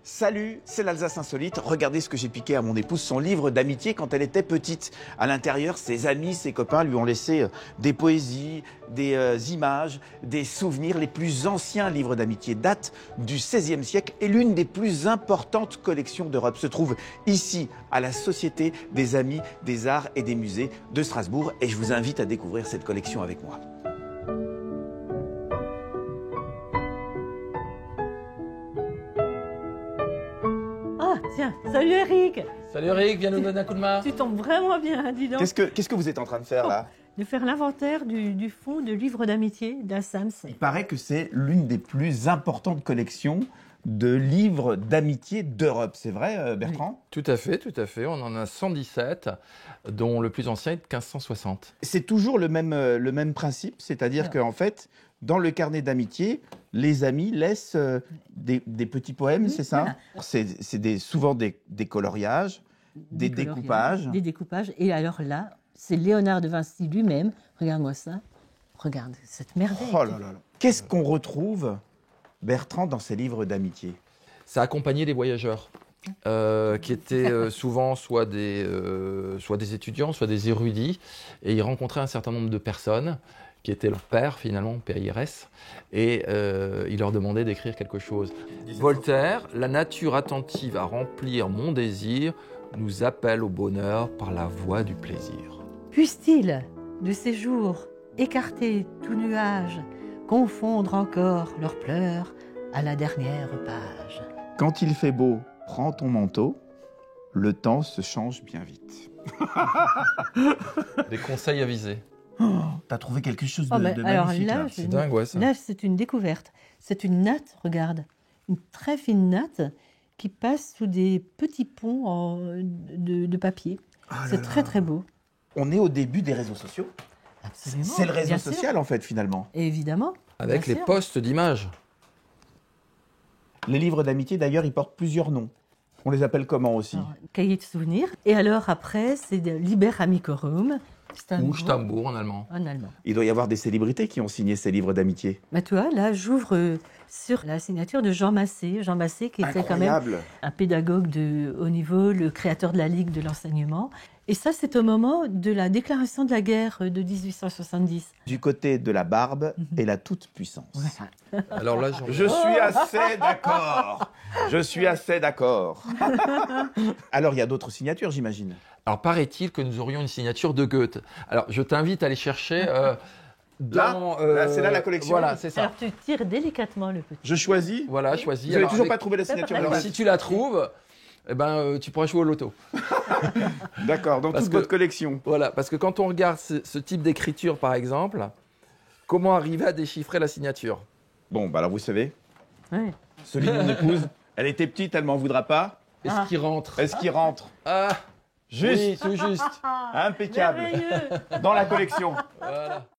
Salut, c'est l'Alsace Insolite. Regardez ce que j'ai piqué à mon épouse, son livre d'amitié quand elle était petite. À l'intérieur, ses amis, ses copains lui ont laissé des poésies, des images, des souvenirs. Les plus anciens livres d'amitié datent du XVIe siècle et l'une des plus importantes collections d'Europe se trouve ici, à la Société des Amis des Arts et des Musées de Strasbourg. Et je vous invite à découvrir cette collection avec moi. Ah, tiens, salut Eric. Salut Eric, viens nous donner un coup de main. Tu tombes vraiment bien, dis donc. Qu'est-ce que vous êtes en train de faire là? De faire l'inventaire du fonds de livres d'amitié d'Assams. Il paraît que c'est l'une des plus importantes collections de livres d'amitié d'Europe. C'est vrai, Bertrand? Tout à fait, tout à fait. On en a 117, dont le plus ancien est de 1560. C'est toujours le même principe, c'est-à-dire qu'en fait, dans le carnet d'amitié, les amis laissent des petits poèmes, c'est ça? Voilà. C'est souvent des coloriages, des découpages. Des découpages. Et alors là, c'est Léonard de Vinci lui-même. Regarde-moi ça. Regarde cette merveille. Oh là là là. Qu'est-ce qu'on retrouve, Bertrand, dans ces livres d'amitié? Ça accompagnait les voyageurs, qui étaient souvent soit des étudiants, soit des érudits, et ils rencontraient un certain nombre de personnes qui étaient leur père, finalement, père Irès, et ils leur demandaient d'écrire quelque chose. Voltaire, la nature attentive à remplir mon désir, nous appelle au bonheur par la voie du plaisir. Puissent-ils, de ces jours, écarter tout nuage, confondre encore leurs pleurs à la dernière page. Quand il fait beau, prends ton manteau, le temps se change bien vite. Des conseils avisés. Oh, t'as trouvé quelque chose de alors magnifique là. C'est dingue, ouais, ça. Là, c'est une découverte. C'est une natte, regarde. Une très fine natte qui passe sous des petits ponts de papier. Ah C'est là très, là. très beau. On est au début des réseaux sociaux. Absolument. C'est le réseau bien sûr. social en fait finalement. Évidemment. Avec bien les sûr. postes d'images. Les livres d'amitié d'ailleurs ils portent plusieurs noms. On les appelle comment aussi? Alors, cahier de souvenirs. Et alors après, c'est de Liber Amicorum. Ou Stammbourg en allemand. En allemand. Il doit y avoir des célébrités qui ont signé ces livres d'amitié. Bah, tu vois, là, j'ouvre sur la signature de Jean Massé. Jean Massé, qui était quand même Incroyable. un pédagogue de haut niveau, le créateur de la Ligue de l'enseignement. Et ça, c'est au moment de la déclaration de la guerre de 1870. Du côté de la barbe et la toute-puissance. Alors là, Je suis assez d'accord. Je suis assez d'accord. Alors, il y a d'autres signatures, j'imagine. Alors, paraît-il que nous aurions une signature de Goethe. Alors, je t'invite à aller chercher dans... Là, c'est là la collection. Voilà, c'est ça. Alors, tu tires délicatement le petit. Je choisis. Voilà, choisis. Vous n'avez Alors, toujours avec- pas trouvé la signature. Alors, Alors, si tu la trouves, eh ben, tu pourras jouer au loto. d'accord, dans Parce toute que- votre collection. Voilà, parce que quand on regarde ce type d'écriture, par exemple, comment arriver à déchiffrer la signature? Bon, bah alors vous savez, Ouais. celui de mon épouse, elle était petite, elle m'en voudra pas. Est-ce qu'il rentre? Est-ce qu'il rentre? Ah, Juste, oui, tout juste. impeccable, Merveilleux. dans la collection. Voilà.